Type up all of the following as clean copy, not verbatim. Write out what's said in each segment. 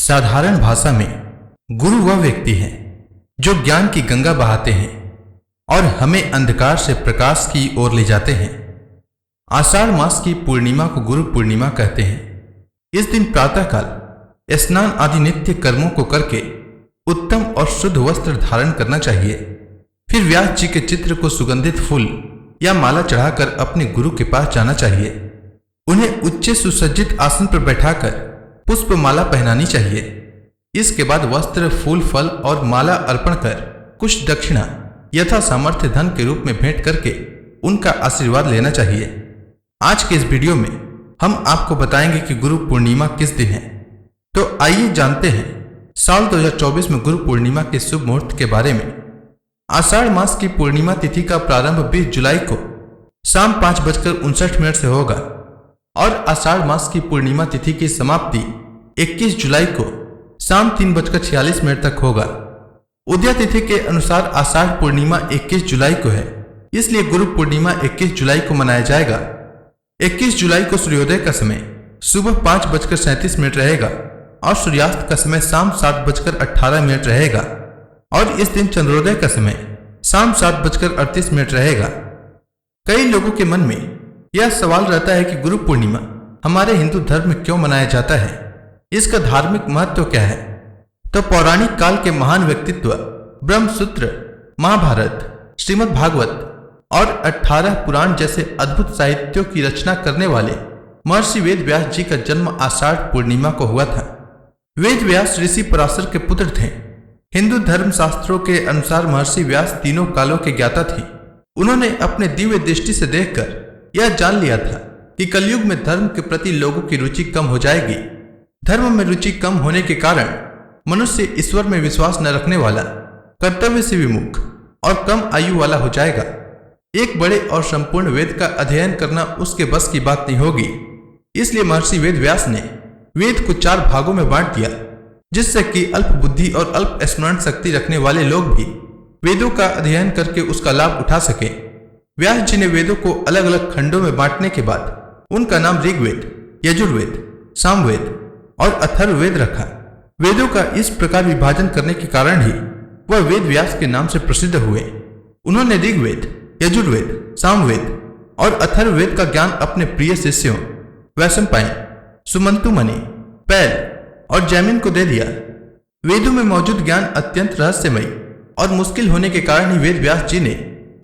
साधारण भाषा में गुरु वह व्यक्ति है जो ज्ञान की गंगा बहाते हैं और हमें अंधकार से प्रकाश की ओर ले जाते हैं। आषाढ़ मास की पूर्णिमा को गुरु पूर्णिमा कहते हैं। इस दिन प्रातःकाल स्नान आदि नित्य कर्मों को करके उत्तम और शुद्ध वस्त्र धारण करना चाहिए। फिर व्यास जी के चित्र को सुगंधित फूल या माला चढ़ाकर अपने गुरु के पास जाना चाहिए। उन्हें उच्च सुसज्जित आसन पर बैठाकर पुष्प माला पहनानी चाहिए। इसके बाद वस्त्र, फूल, फल और माला अर्पण कर कुछ दक्षिणा यथा सामर्थ्य धन के रूप में भेंट करके उनका आशीर्वाद लेना चाहिए। आज के इस वीडियो में हम आपको बताएंगे कि गुरु पूर्णिमा किस दिन है। तो आइए जानते हैं साल 2024 में गुरु पूर्णिमा के शुभ मुहूर्त के बारे में। आषाढ़ मास की पूर्णिमा तिथि का प्रारंभ 20 जुलाई को शाम 5:59 से होगा और आषाढ़ मास की पूर्णिमा तिथि की समाप्ति 21 जुलाई को शाम 3:46 तक होगा। उदय तिथि के अनुसार आषाढ़ पूर्णिमा 21 जुलाई को है, इसलिए गुरु पूर्णिमा 21 जुलाई को मनाया जाएगा। 21 जुलाई को सूर्योदय का समय सुबह 5:37 रहेगा और सूर्यास्त का समय शाम 7:18 रहेगा और इस दिन चंद्रोदय का समय शाम 7:38 रहेगा। कई लोगों के मन में यह सवाल रहता है कि गुरु पूर्णिमा हमारे हिंदू धर्म में क्यों मनाया जाता है, इसका धार्मिक महत्व क्या है। तो पौराणिक काल के महान व्यक्तित्व ब्रह्मसूत्र, महाभारत, श्रीमद् भागवत और 18 पुराण जैसे अद्भुत साहित्यों की रचना करने वाले महर्षि वेद व्यास जी का जन्म आषाढ़ पूर्णिमा को हुआ था। वेद व्यास ऋषि पराशर के पुत्र थे। हिंदू धर्म शास्त्रों के अनुसार महर्षि व्यास तीनों कालों के ज्ञाता थे। उन्होंने अपने दिव्य दृष्टि से देखकर यह जान लिया था कि कलयुग में धर्म के प्रति लोगों की रुचि कम हो जाएगी। धर्म में रुचि कम होने के कारण मनुष्य ईश्वर में विश्वास न रखने वाला, कर्तव्य से विमुख और कम आयु वाला हो जाएगा। एक बड़े और संपूर्ण वेद का अध्ययन करना उसके बस की बात नहीं होगी। इसलिए महर्षि वेद व्यास ने वेद को 4 भागों में बांट दिया, जिससे कि अल्प बुद्धि और अल्प स्मरण शक्ति रखने वाले लोग भी वेदों का अध्ययन करके उसका लाभ उठा सके। व्यास जी ने वेदों को अलग अलग खंडों में बांटने के बाद उनका नाम ऋग्वेद, यजुर्वेद, सामवेद और अथर्ववेद रखा। वेदों का इस प्रकार विभाजन करने के कारण ही वह वेद व्यास के नाम से प्रसिद्ध हुए। उन्होंने ऋग्वेद, यजुर्वेद, सामवेद और अथर्ववेद का ज्ञान अपने प्रिय शिष्यों वैशंपायन, सुमंतुमणि, पैल और जैमिन को दे दिया। वेदों में मौजूद ज्ञान अत्यंत रहस्यमयी और मुश्किल होने के कारण ही वेद व्यास जी ने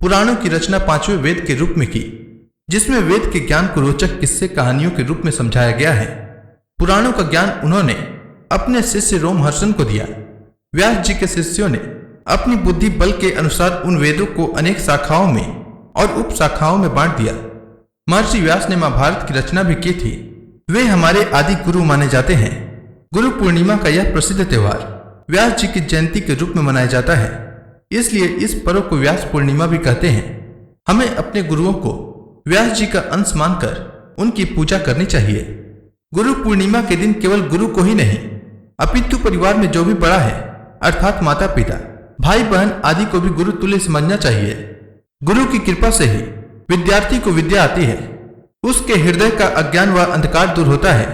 पुराणों की रचना 5वें वेद के रूप में की, जिसमें वेद के ज्ञान को रोचक किस्से कहानियों के रूप में समझाया गया है। पुराणों का ज्ञान उन्होंने अपने शिष्य रोमहर्षण को दिया। व्यास जी के शिष्यों ने अपनी बुद्धि बल के अनुसार उन वेदों को अनेक शाखाओं में और उप शाखाओं में बांट दिया। महर्षि व्यास ने महाभारत की रचना भी की थी। वे हमारे आदि गुरु माने जाते हैं। गुरु पूर्णिमा का यह प्रसिद्ध त्योहार व्यास जी की जयंती के रूप में मनाया जाता है, इसलिए इस पर्व को व्यास पूर्णिमा भी कहते हैं। हमें अपने गुरुओं को व्यास जी का अंश मानकर उनकी पूजा करनी चाहिए। गुरु पूर्णिमा के दिन केवल गुरु को ही नहीं, अपितु परिवार में जो भी बड़ा है अर्थात माता पिता, भाई बहन आदि को भी गुरु तुल्य समझना चाहिए। गुरु की कृपा से ही विद्यार्थी को विद्या आती है, उसके हृदय का अज्ञान व अंधकार दूर होता है।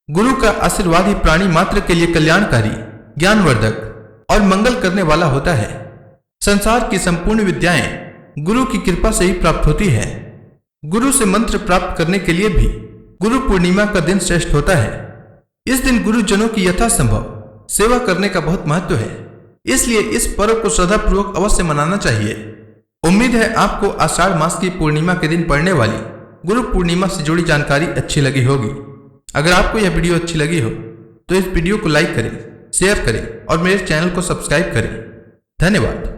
गुरु का आशीर्वाद ही प्राणी मात्र के लिए कल्याणकारी, ज्ञानवर्धक और मंगल करने वाला होता है। संसार की संपूर्ण विद्याएं गुरु की कृपा से ही प्राप्त होती है। गुरु से मंत्र प्राप्त करने के लिए भी गुरु पूर्णिमा का दिन श्रेष्ठ होता है। इस दिन गुरुजनों की यथासंभव सेवा करने का बहुत महत्व है, इसलिए इस पर्व को श्रद्धापूर्वक अवश्य मनाना चाहिए। उम्मीद है आपको आषाढ़ मास की पूर्णिमा के दिन पड़ने वाली गुरु पूर्णिमा से जुड़ी जानकारी अच्छी लगी होगी। अगर आपको यह वीडियो अच्छी लगी हो तो इस वीडियो को लाइक करें, शेयर करें और मेरे चैनल को सब्सक्राइब करें। धन्यवाद।